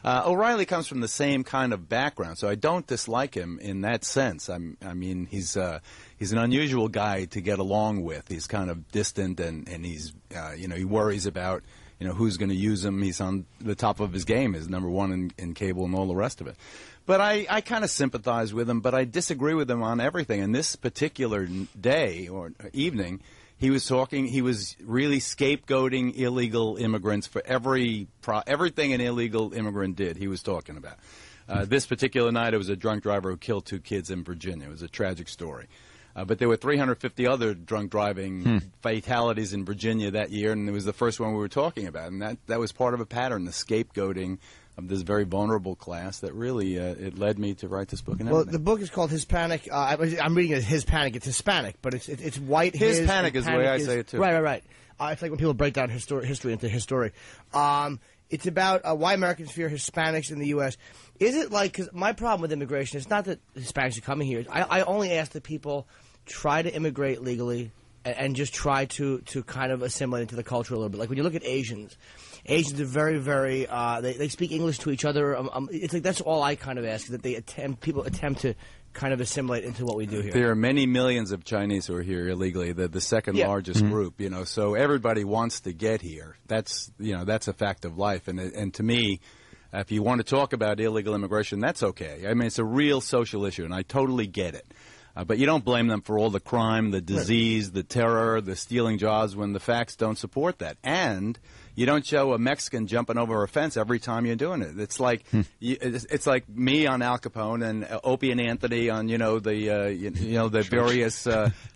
O'Reilly comes from the same kind of background, so I don't dislike him in that sense. I mean, he's an unusual guy to get along with. He's kind of distant, and he's he worries about who's going to use him. He's on the top of his game, is number one in cable and all the rest of it. But I kind of sympathize with him, but I disagree with him on everything. And this particular day or evening, he was really scapegoating illegal immigrants for everything an illegal immigrant did. He was talking about. This particular night, it was a drunk driver who killed 2 kids in Virginia. It was a tragic story. But there were 350 other drunk driving fatalities in Virginia that year, and it was the first one we were talking about. And that was part of a pattern, the scapegoating of this very vulnerable class that really it led me to write this book. And well, the book is called Hispanic. I'm reading it as Hispanic. It's Hispanic, but it's white. Hispanic is the way I say it too. Right. It's like when people break down history into history. It's about why Americans fear Hispanics in the U.S. Is it like, because my problem with immigration is not that Hispanics are coming here. I only ask that people try to immigrate legally and just try to kind of assimilate into the culture a little bit. Like when you look at Asians are very, very, they speak English to each other. It's like that's all I kind of ask, that people attempt to kind of assimilate into what we do here. There are many millions of Chinese who are here illegally. They're the second largest group, so everybody wants to get here. That's a fact of life. And to me, if you want to talk about illegal immigration, that's okay. I mean, it's a real social issue, and I totally get it. But you don't blame them for all the crime, the disease, the terror, the stealing jobs when the facts don't support that. And you don't show a Mexican jumping over a fence every time you're doing it. It's like it's like me on Al Capone and Opie and Anthony on the various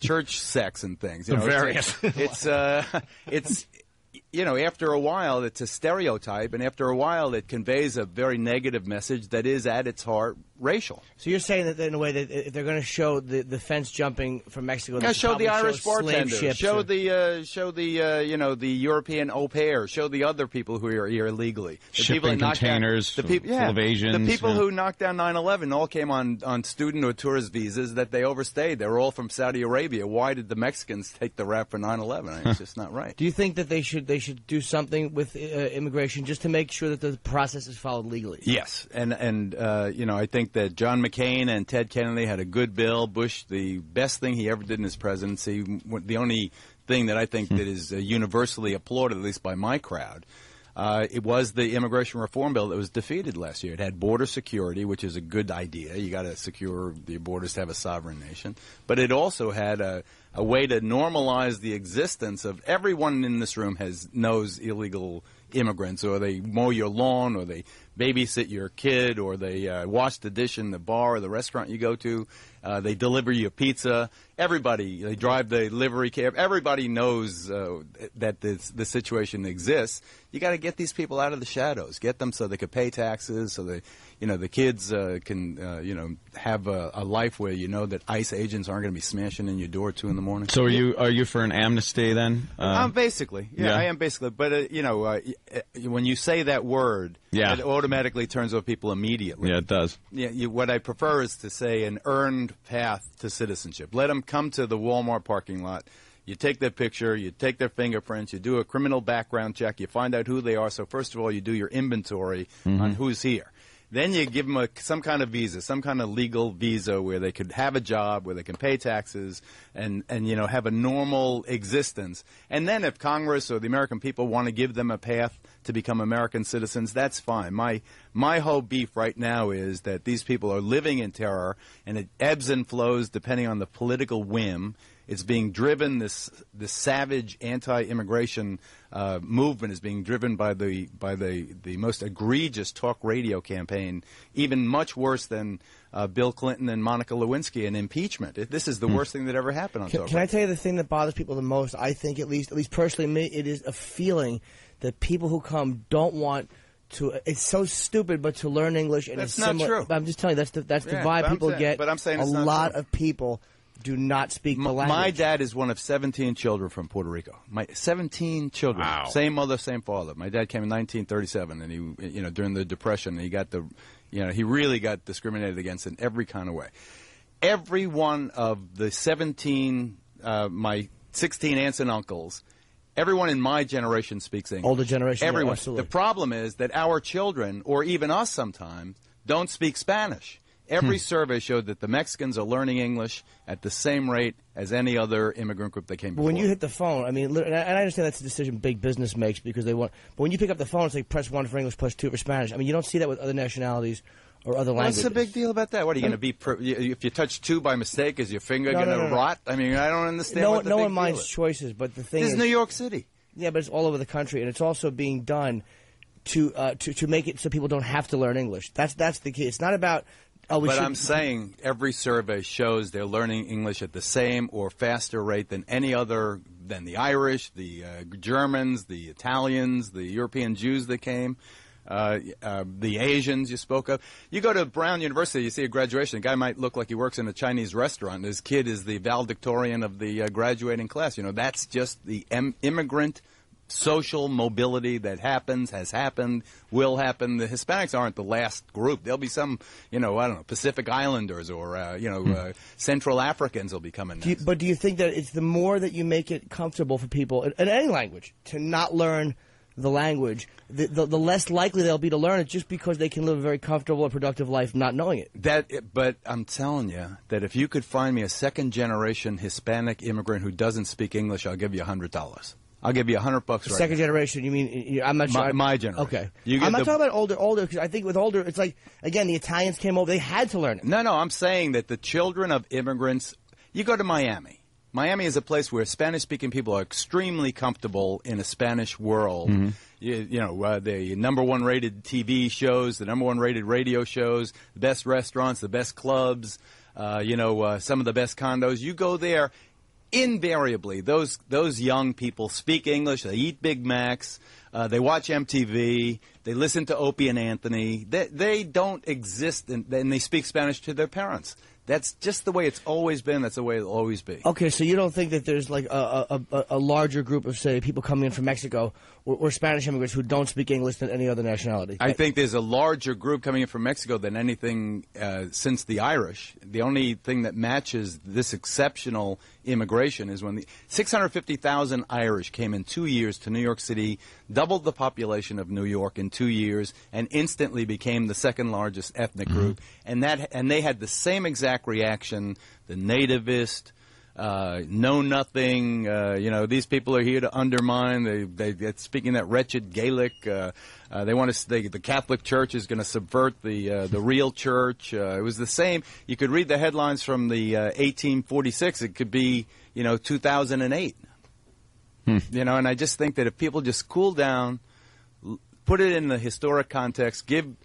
church sects and things. It's after a while, it's a stereotype, and after a while, it conveys a very negative message that is, at its heart, racial. So you're saying that in a way that if they're going to show the fence jumping from Mexico, show the Irish bartender, show the European au pair, show the other people who are here illegally, the shipping containers full of Asians. The people who knocked down 9/11 all came on student or tourist visas that they overstayed. They were all from Saudi Arabia. Why did the Mexicans take the rap for 9/11? It's just not right. Do you think that they should do something with immigration just to make sure that the process is followed legally? Yes, and I think that John McCain and Ted Kennedy had a good bill. Bush, the best thing he ever did in his presidency, the only thing that I think that is universally applauded, at least by my crowd, it was the immigration reform bill that was defeated last year. It had border security, which is a good idea. You got to secure the borders to have a sovereign nation. But it also had a way to normalize the existence of everyone in this room knows illegal immigrants, or they mow your lawn, or they babysit your kid, or they wash the dish in the bar or the restaurant you go to. They deliver you pizza. They drive the livery cab. Everybody knows that the situation exists. You got to get these people out of the shadows. Get them so they could pay taxes, so they, the kids can, have a life where that ICE agents aren't going to be smashing in your door at 2 in the morning. So are you for an amnesty then? Basically, I am basically. But when you say that word, it automatically turns over people immediately. Yeah, it does. Yeah, what I prefer is to say an earned path to citizenship. Let them come to the Walmart parking lot. You take their picture, you take their fingerprints, you do a criminal background check, you find out who they are. So first of all, you do your inventory on who's here. Then you give them some kind of visa, some kind of legal visa where they could have a job, where they can pay taxes, and have a normal existence. And then if Congress or the American people want to give them a path to become American citizens, that's fine. My whole beef right now is that these people are living in terror, and it ebbs and flows depending on the political whim. It's being driven, this savage anti-immigration movement is being driven by the most egregious talk radio campaign, even much worse than Bill Clinton and Monica Lewinsky and impeachment. This is the worst thing that ever happened on talk radio. Can I tell you the thing that bothers people the most? I think, at least personally me, it is a feeling that people who come don't want to. It's so stupid, but to learn English and that's not true. I'm just telling you, that's the vibe people get. But I'm saying a lot of people do not speak the language. My dad is one of 17 children from Puerto Rico. 17 children. Wow. Same mother, same father. My dad came in 1937, and he, during the Depression, he got he really got discriminated against in every kind of way. Every one of the 17, my 16 aunts and uncles, Everyone in my generation speaks English. Older generation, everyone. Yeah, absolutely. The problem is that our children, or even us sometimes, don't speak Spanish. Every survey showed that the Mexicans are learning English at the same rate as any other immigrant group that came before. But when you hit the phone, I mean, and I understand that's a decision big business makes because they want. But when you pick up the phone, it's like press 1 for English, press 2 for Spanish. I mean, you don't see that with other nationalities or other languages. What's the big deal about that? What are you going to be? If you touch 2 by mistake, is your finger going to rot? I mean, I don't understand. What the no big one minds deal is. choices, but the thing is New York City. Yeah, but it's all over the country, and it's also being done to make it so people don't have to learn English. That's the key. It's not about. I'm saying every survey shows they're learning English at the same or faster rate than any other, than the Irish, the Germans, the Italians, the European Jews that came, the Asians you spoke of. You go to Brown University, you see a graduation. A guy might look like he works in a Chinese restaurant. His kid is the valedictorian of the graduating class. You know, that's just the immigrant social mobility that happens, has happened, will happen. The Hispanics aren't the last group. There'll be some, I don't know, Pacific Islanders or, Central Africans will be coming next. But do you think that it's the more that you make it comfortable for people in any language to not learn the language, the less likely they'll be to learn it just because they can live a very comfortable and productive life not knowing it? But I'm telling you that if you could find me a second-generation Hispanic immigrant who doesn't speak English, I'll give you $100. I'll give you $100 right Second generation, you mean? I'm not sure. My generation. Okay. I'm not talking about older, because I think with older, it's like, again, the Italians came over, they had to learn it. No, I'm saying that the children of immigrants, you go to Miami. Miami is a place where Spanish-speaking people are extremely comfortable in a Spanish world. Mm-hmm. The number 1 rated TV shows, the number 1 rated radio shows, the best restaurants, the best clubs, some of the best condos. You go there. Invariably, those young people speak English. They eat Big Macs. They watch MTV. They listen to Opie and Anthony. They don't exist, and they speak Spanish to their parents. That's just the way it's always been. That's the way it'll always be. Okay, so you don't think that there's like a larger group of, say, people coming in from Mexico or Spanish immigrants who don't speak English than any other nationality? I think there's a larger group coming in from Mexico than anything since the Irish. The only thing that matches this exceptional immigration is when the 650,000 Irish came in 2 years to New York City, doubled the population of New York in 2 years, and instantly became the second largest ethnic group. And they had the same exact reaction, the nativist, know nothing. These people are here to undermine. They're speaking that wretched Gaelic. They want to. The Catholic Church is going to subvert the real church. It was the same. You could read the headlines from the 1846. It could be 2008. And I just think that if people just cool down, put it in the historic context, give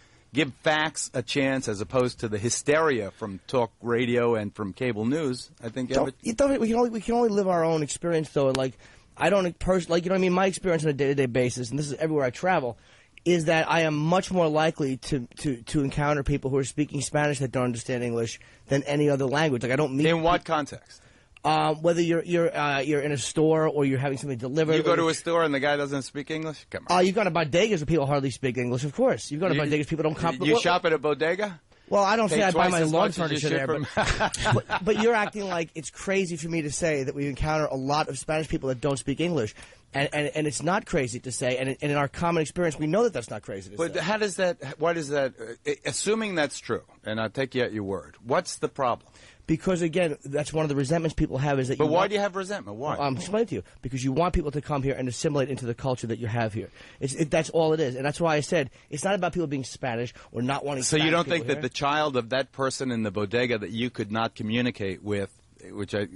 facts a chance as opposed to the hysteria from talk radio and from cable news, I think we can only live our own experience, though. Like, I don't personally, you know what I mean? My experience on a day-to-day basis, and this is everywhere I travel, is that I am much more likely to encounter people who are speaking Spanish that don't understand English than any other language. Like, I don't mean in what context? Whether you're in a store or you're having something delivered. You go to a store and the guy doesn't speak English? Come on. You've gone to bodegas where people hardly speak English, of course. You've gone to bodegas people don't comprehend. You shop at a bodega? Well, I don't say I buy my lawn furniture there, but, but you're acting like it's crazy for me to say that we encounter a lot of Spanish people that don't speak English. And it's not crazy to say, and in our common experience, we know that that's not crazy to say. But why does that, assuming that's true, and I'll take you at your word, what's the problem? Because, again, that's one of the resentments people have is that. But why do you have resentment? Why? I'm explaining to you. Because you want people to come here and assimilate into the culture that you have here. That's all it is. And that's why I said it's not about people being Spanish or not wanting Spanish. So you don't think here. that the child of that person in the bodega that you could not communicate with, which I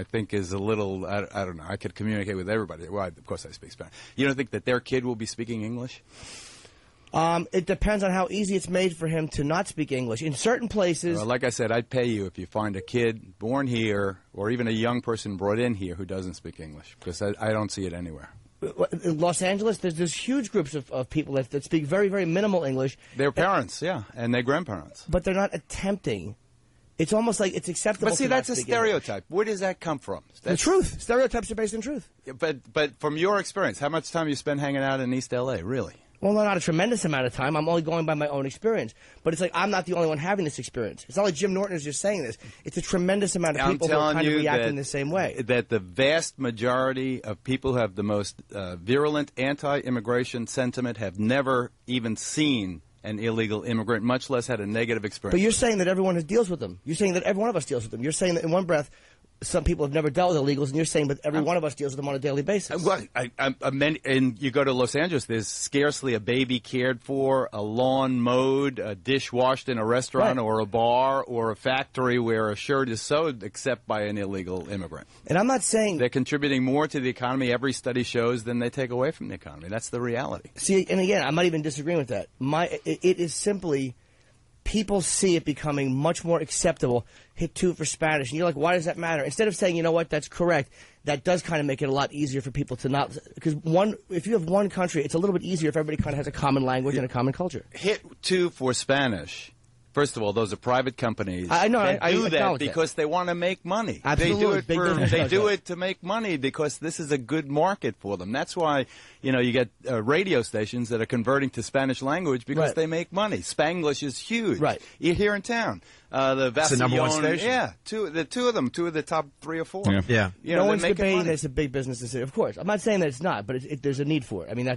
think is a little, I don't know, I could communicate with everybody. Well, of course I speak Spanish. You don't think that their kid will be speaking English? It depends on how easy it's made for him to not speak English. In certain places... Well, like I said, I'd pay you if you find a kid born here or even a young person brought in here who doesn't speak English, because I don't see it anywhere. In Los Angeles, there's huge groups of people that speak very, very minimal English. Their parents, and their grandparents. But they're not attempting. It's almost like it's acceptable. But see, that's a stereotype. Where does that come from? The truth. Stereotypes are based in truth. But from your experience, how much time you spend hanging out in East L.A., really? Well, not a tremendous amount of time. I'm only going by my own experience. But it's like I'm not the only one having this experience. It's not like Jim Norton is just saying this. It's a tremendous amount of people who are kind of reacting the same way. That the vast majority of people who have the most virulent anti-immigration sentiment have never even seen an illegal immigrant, much less had a negative experience. But you're saying that everyone deals with them. You're saying that every one of us deals with them. You're saying that in one breath, some people have never dealt with illegals, and you're saying that every one of us deals with them on a daily basis. Well, and you go to Los Angeles, there's scarcely a baby cared for, a lawn mowed, a dish washed in a restaurant or a bar or a factory where a shirt is sewed except by an illegal immigrant. And I'm not saying... They're contributing more to the economy, every study shows, than they take away from the economy. That's the reality. See, and again, I'm not even disagreeing with that. It is simply... People see it becoming much more acceptable. Hit 2 for Spanish. And you're like, why does that matter? Instead of saying, you know what, that's correct, that does kind of make it a lot easier for people to not... Because if you have one country, it's a little bit easier if everybody kind of has a common language and a common culture. Hit 2 for Spanish. First of all, those are private companies. I know. They do that because they want to make money. Absolutely. They do it to make money because this is a good market for them. That's why, you get radio stations that are converting to Spanish language because they make money. Spanglish is huge. Right. Here in town. It's the number one station. Yeah. Two of them, 2 of the top 3 or 4. Yeah. No one's debating that it's a big business decision. Of course. I'm not saying that it's not, but there's a need for it. I mean,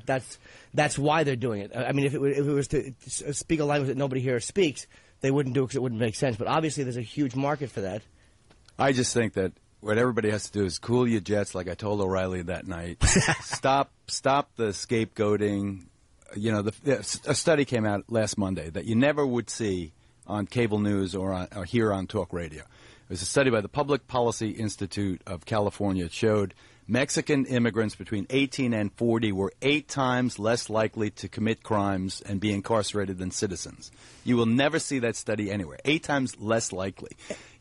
that's why they're doing it. I mean, if it was to speak a language that nobody here speaks, they wouldn't do it because it wouldn't make sense. But obviously there's a huge market for that. I just think that what everybody has to do is cool your jets, like I told O'Reilly that night. Stop the scapegoating. A study came out last Monday that you never would see on cable news or hear on talk radio. It was a study by the Public Policy Institute of California. It showed Mexican immigrants between 18 and 40 were 8 times less likely to commit crimes and be incarcerated than citizens. You will never see that study anywhere. 8 times less likely.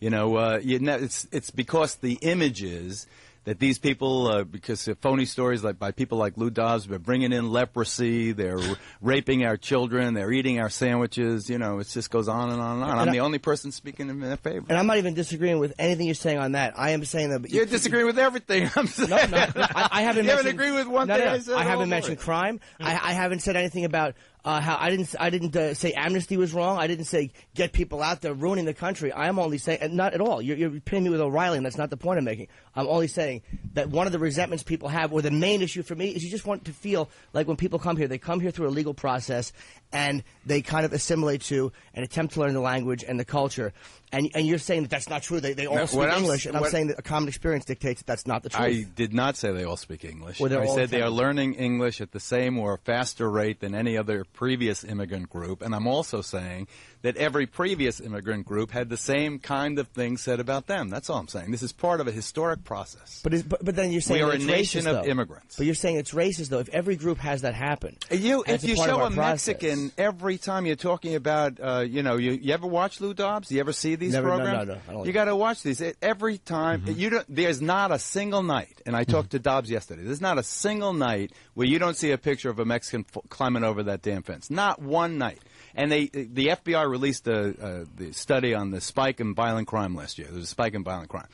It's because the images that these people, because of phony stories by people like Lou Dobbs, they're bringing in leprosy, they're raping our children, they're eating our sandwiches, it just goes on and on and on. I'm the only person speaking in their favor. And I'm not even disagreeing with anything you're saying on that. I am saying that... You're disagreeing with everything I'm saying. No, I haven't mentioned... You haven't agreed with one thing I said. I haven't mentioned crime. I haven't said anything about... how I didn't say amnesty was wrong. I didn't say get people out there ruining the country. I am only saying, not at all. You're pinning me with O'Reilly, and that's not the point I'm making. I'm only saying that one of the resentments people have, or the main issue for me, is you just want to feel like when people come here, they come here through a legal process, and they kind of assimilate to and attempt to learn the language and the culture. And you're saying that that's not true. They all speak English, and I'm saying that a common experience dictates that that's not the truth. I did not say they all speak English. I said they are learning English at the same or faster rate than any other previous immigrant group, and I'm also saying that every previous immigrant group had the same kind of thing said about them. That's all I'm saying. This is part of a historic process. But then you're saying we are it's a nation racist, of immigrants. But you're saying it's racist, though. If every group has that happen, if you show a Mexican every time you're talking about, you ever watch Lou Dobbs? You ever see these programs? No. I don't you got to watch these every time. There's not a single night, and I talked to Dobbs yesterday. There's not a single night where you don't see a picture of a Mexican climbing over that damn fence. Not one night. And the FBI released the study on the spike in violent crime last year. There was a spike in violent crime.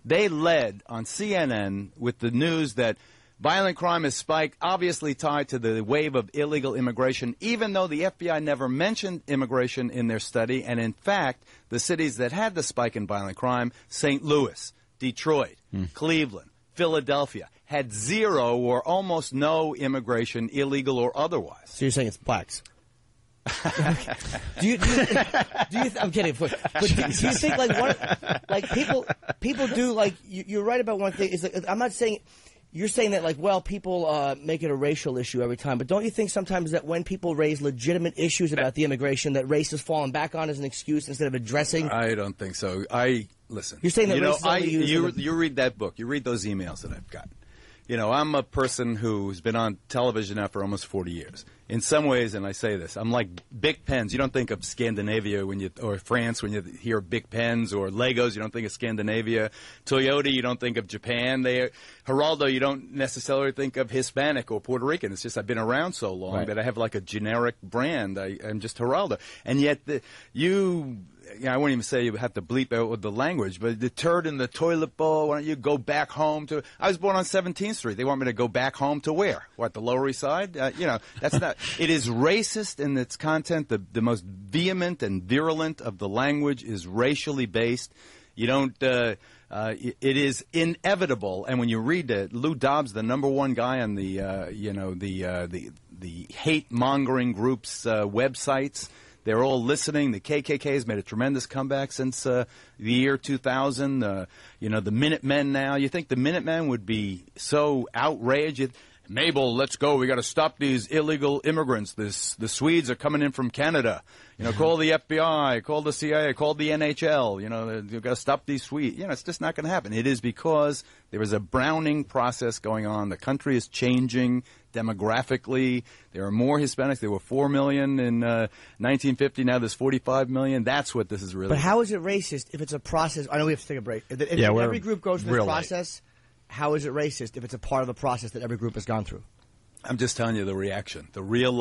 They led on CNN with the news that violent crime has spiked, obviously tied to the wave of illegal immigration, even though the FBI never mentioned immigration in their study. And in fact, the cities that had the spike in violent crime, St. Louis, Detroit, Cleveland, Philadelphia, had 0 or almost no immigration, illegal or otherwise. So you're saying it's blacks? do you I'm kidding, but do you think people do you're right about one thing. Is I'm not saying you're saying that people make it a racial issue every time, but don't you think sometimes that when people raise legitimate issues about the immigration, that race is fallen back on as an excuse instead of addressing? I don't think so. Listen. You're saying that race is only used you read that book. You read those emails that I've got. I'm a person who's been on television now for almost 40 years. In some ways, and I say this, I'm like Bic pens. You don't think of Scandinavia or France when you hear Bic pens, or Legos. You don't think of Scandinavia. Toyota, you don't think of Japan. Geraldo, you don't necessarily think of Hispanic or Puerto Rican. It's just I've been around so long that I have like a generic brand. I'm just Geraldo, and yet I won't even say you have to bleep out with the language, but the turd in the toilet bowl, why don't you go back home to... I was born on 17th Street. They want me to go back home to where? What, the Lower East Side? That's not... it is racist in its content. The most vehement and virulent of the language is racially based. You don't. It is inevitable. And when you read it, Lou Dobbs, the #1 guy on the hate mongering groups websites. They're all listening. The KKK has made a tremendous comeback since the year 2000. The Minutemen now. You think the Minutemen would be so outraged? Mabel, let's go. We got to stop these illegal immigrants. The Swedes are coming in from Canada. Call the FBI, call the CIA, call the NHL. You've got to stop these Swedes. It's just not going to happen. It is because there is a browning process going on. The country is changing demographically. There are more Hispanics. There were 4 million in 1950. Now there's 45 million. That's what this is really. But how is it racist if it's a process? I know we have to take a break. If every group goes through this process, how is it racist if it's a part of the process that every group has gone through? I'm just telling you the reaction, the real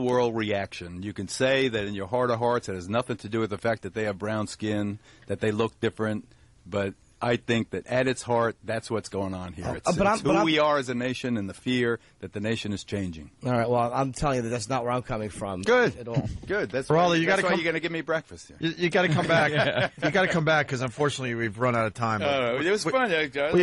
world reaction. You can say that in your heart of hearts it has nothing to do with the fact that they have brown skin, that they look different, but I think that at its heart, that's what's going on here. It's who we are as a nation and the fear that the nation is changing. All right, well, I'm telling you that that's not where I'm coming from. Good. At all. Good. That's why you're going to give me breakfast here. You got to come back. You got to come back because, unfortunately, we've run out of time. It was fun.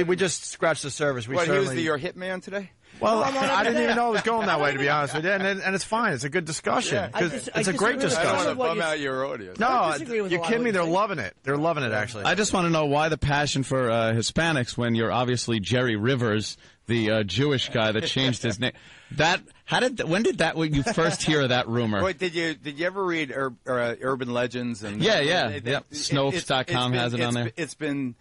We just scratched the surface. He was your hitman today? Well, I didn't even know it was going that way, to be honest with you. And it's fine. It's a good discussion. It's a great discussion. I don't want to bum out your audience. No, you're kidding me. They're loving it. They're loving it, actually. I just want to know why the passion for Hispanics when you're obviously Jerry Rivers, the Jewish guy that changed his name. When did you first hear of that rumor? Wait, did you ever read Urban Legends? Yeah. Snopes.com has it on there. It's been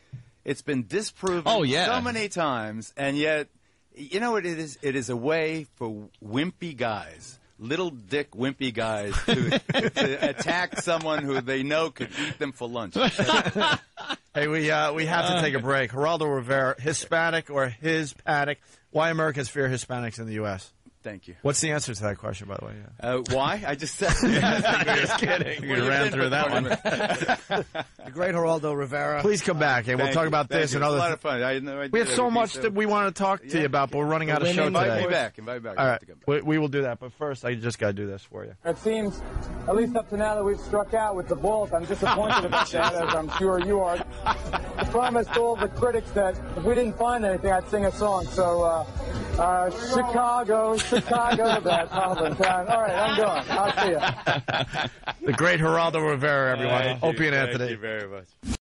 disproven so many times, and yet. You know what it is? It is a way for wimpy guys, little dick wimpy guys, to attack someone who they know could eat them for lunch. Hey, we have to take a break. Geraldo Rivera, Hispanic or Hispanic? Why Americans fear Hispanics in the U.S.? Thank you. What's the answer to that question, by the way? Why? I just said. Just kidding. You ran through that one. The great Geraldo Rivera. Please come back, and we'll talk about this and other. It's a lot of fun. I had no idea. We have so much that we want to talk to you about, but we're running out of show today. Invite me back. All right, we will do that. But first, I just got to do this for you. It seems, at least up to now, that we've struck out with the Bulls. I'm disappointed about that, as I'm sure you are. I promised all the critics that if we didn't find anything, I'd sing a song. So, Chicago, that problem time. All right, I'm going. I'll see you. The great Geraldo Rivera, everyone. Opie and Anthony. Thank you very much.